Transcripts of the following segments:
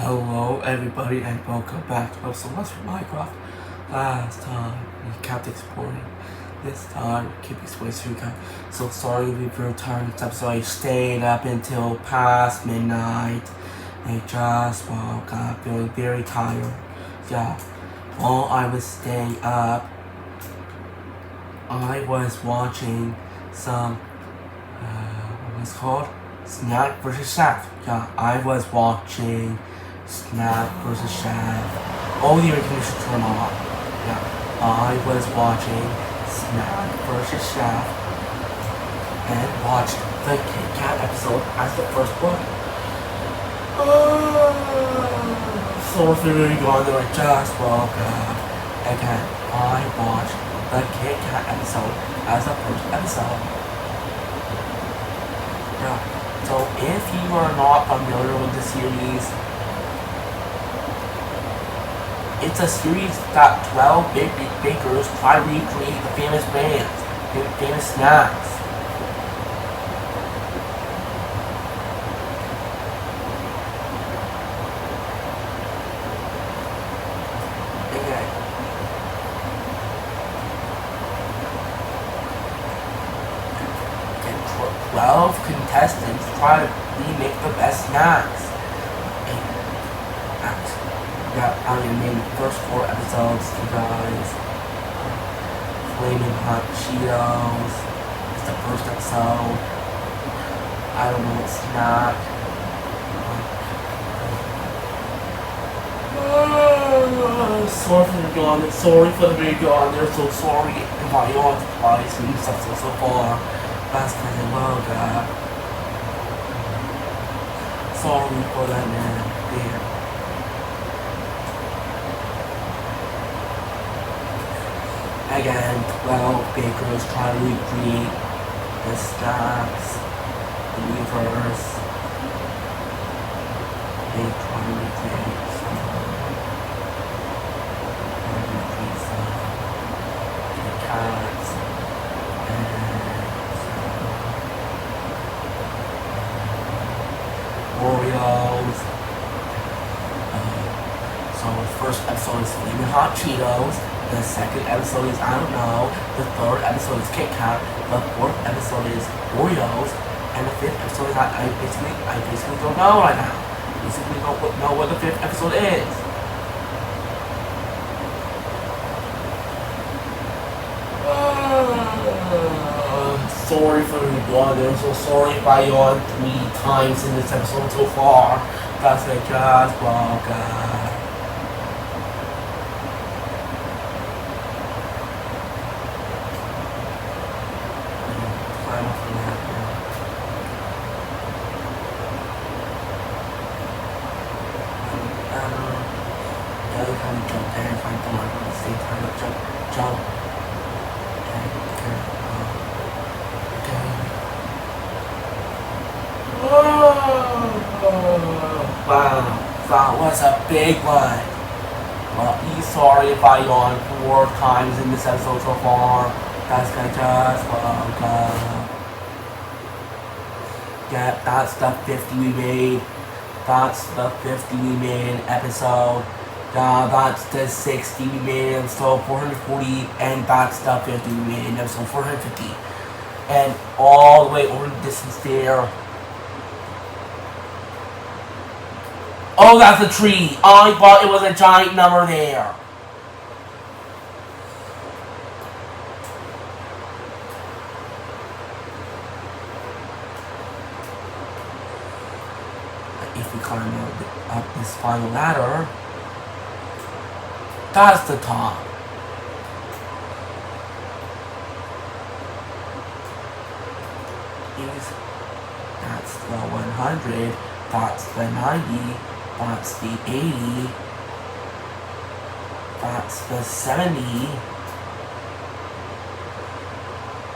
Hello everybody and welcome back to So Much for Minecraft. Last time we kept exploring. This time we keep exploring so we can. So sorry we returned this episode. I stayed up until past midnight. I just woke up feeling very tired. Yeah. While I was staying up, I was watching some what was it called? Snack vs. Chef. Yeah, I was watching Snack vs. Chef. All the air conditioners turn on. Yeah, I was watching Snack vs. Chef and watched the Kit Kat episode as the first one. So if you're going there, I just woke up. Again, I watched the Kit Kat episode as the first episode. Yeah. So if you are not familiar with the series, it's a series that 12 big bakers try to recreate the famous brands, famous snacks. Okay. 12 contestants try to remake the best snacks. I'm gonna name the first 4 episodes, you guys. Flaming Hot Cheetos. It's the first episode. I don't know what snack. Sorry for the yawn. Sorry for the big yawn. They're so sorry if I yawned twice in this episode so far. That's because I love that. Sorry for that, man. There. Again, 12 bakers try to recreate the snacks, the weavers. They try to recreate some Kit Kats and Oreos. So the first episode is Flaming Hot Cheetos. The second episode is I don't know. The third episode is Kit Kat. The fourth episode is Oreos. And the fifth episode is I basically don't know right now. Basically don't know what the fifth episode is. Sorry for the yawn. I'm so sorry if I yawned 3 times in this episode so far. That's a just woke up. Every time you jump there, if I'm going at the same time, jump. Wow, that was a big one. Well, sorry if I yawned 4 times in this episode so far. That's gonna just woke up. Yeah, that's the 50 we made. That's the 50 we made in episode. That's the 60 we made in episode 440, and that's the 50 we made in episode 450. And all the way over the distance there. Oh, that's a tree. I thought it was a giant number there. If we climb up this final ladder, that's the top. That's the 100, that's the 90, that's the 80, that's the 70,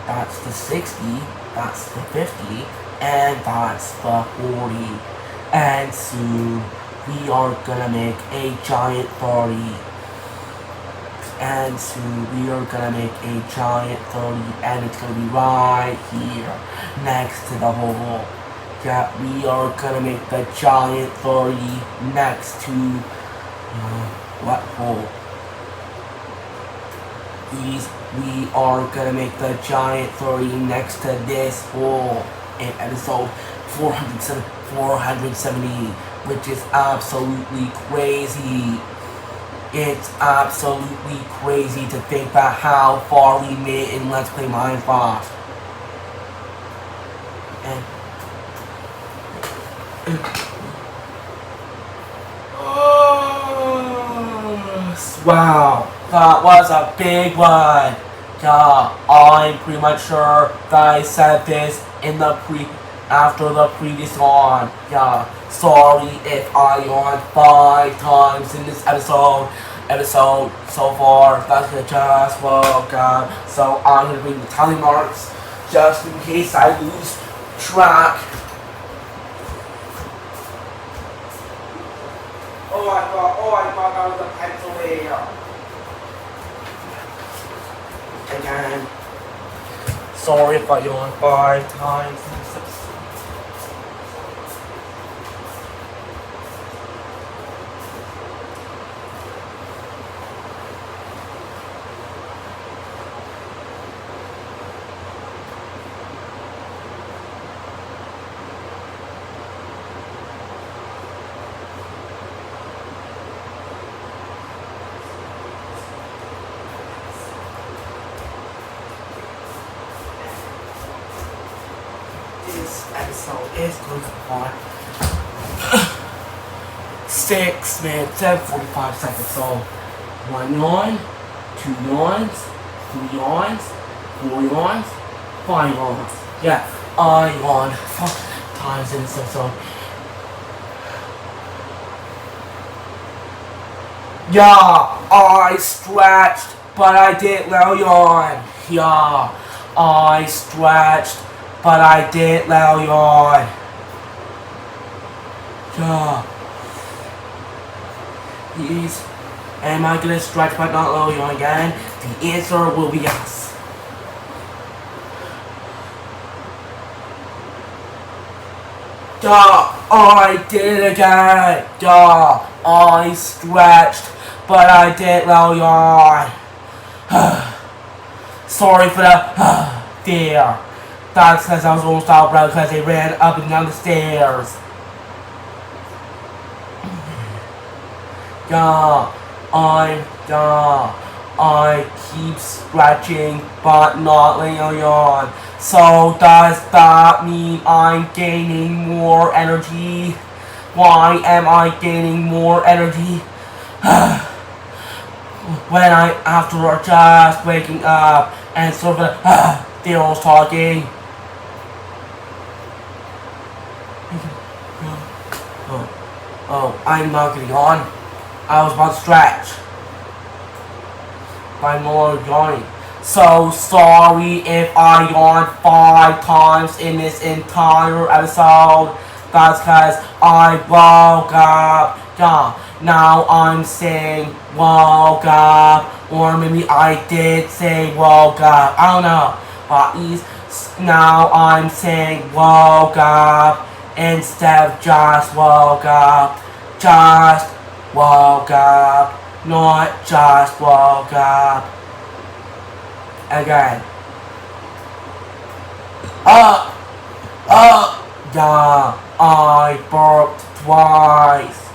that's the 60, that's the 50, and that's the 40. And soon we are gonna make a giant 30. And soon we are gonna make a giant 30, and it's gonna be right here next to the hole. Yeah, we are gonna make the giant 30 next to what hole? We are gonna make the giant 30 next to this hole in episode 470, which is absolutely crazy. It's absolutely crazy to think about how far we made in Let's Play Minecraft. And wow, that was a big one. Yeah, I'm pretty much sure that I said this in the after the previous one. Yeah, sorry if I yawned 5 times in this episode so far. That's just woke up. So I'm gonna bring the tally marks just in case I lose track. Oh my god, that was a pencil there. Again, sorry if I yawned 5 times. This episode is going on 6 minutes and 45 seconds. So 1 yawn, 2 yawns, 3 yawns, 4 yawns, 5 yawns. Yeah, I yawned 5 times in this episode. Yeah, I stretched, but I didn't let yawn. Yeah, I stretched, but I didn't let yawn. Yeah. Please, am I gonna stretch but not let yawn again? The answer will be yes. Yeah, I did it again. Yeah, I stretched, but I didn't let yawn. Sorry for the there. That's because I was almost out of breath because they ran up and down the stairs. Yeah, I keep stretching but not letting yawn. So does that mean I'm gaining more energy? Why am I gaining more energy? When I after just waking up and sort of they was talking. Oh, I'm not getting on. I was about to stretch. But I'm no longer yawning. So sorry if I yawned 5 times in this entire episode. That's because I woke up. Yeah, now I'm saying woke up. Or maybe I did say woke up. I don't know. But now I'm saying woke up instead of just woke up. Just woke up, not just woke up. Again. Yeah, I burped twice.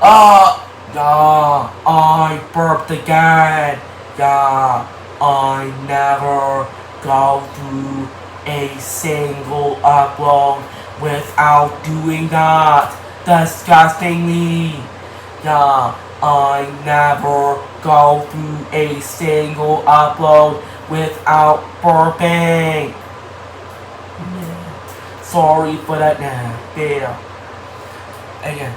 Yeah, I burped again. Yeah, I never go through a single upload without doing that. Disgustingly. Yeah, I never go through a single upload without burping. Sorry for that now. There. Again.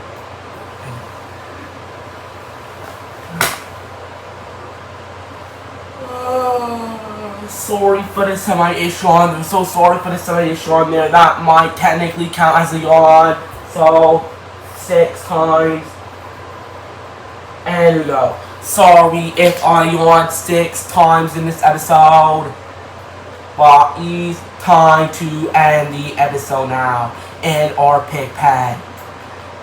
Sorry for the semi-issue on. I'm so sorry for the semi-issue on there. That might technically count as a yawn. So 6 times. And there we go. Sorry if I yawned 6 times in this episode. But it's time to end the episode now. in our pig pen.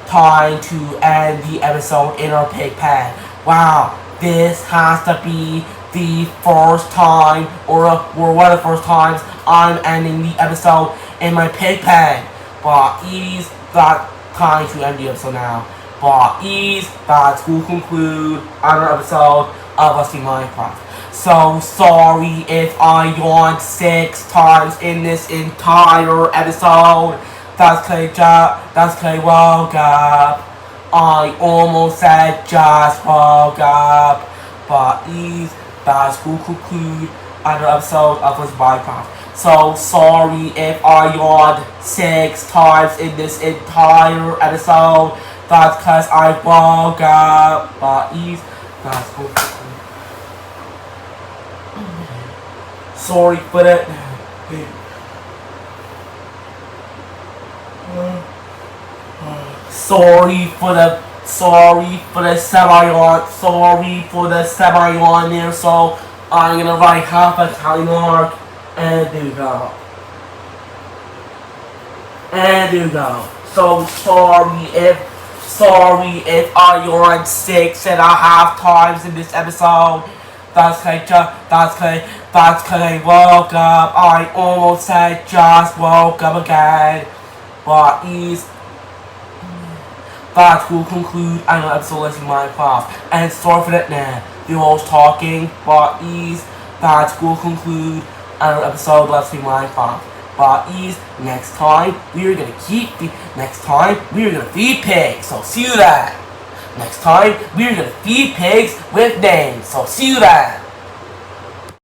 Time to end the episode in our pig pen. Wow, this has to be the first time, or one of the first times I'm ending the episode in my pig pen. But Ease, that time to end the episode now. But Ease, that will conclude another episode of Let's Play Minecraft. So sorry if I yawned 6 times in this entire episode. That's Clay woke up. I almost said just woke up. But Ease, that will conclude another episode of Let's Play Minecraft. So sorry if I yawned 6 times in this entire episode. That's because I woke up. But Ease, that's will conclude. Sorry for that. Sorry for the semi-on there, so I'm gonna write half a tally mark, and there we go. So sorry if I yawned 6.5 times in this episode. That's cause I woke up. I almost said just woke up again. But Ease, that will conclude another episode of Let's Play Minecraft. And sorry for that now. You was talking, but Ease, that will conclude another episode of Let's Play Minecraft. But Ease, next time we are gonna feed pigs. So see you then. Next time we are gonna feed pigs with names. So see you then.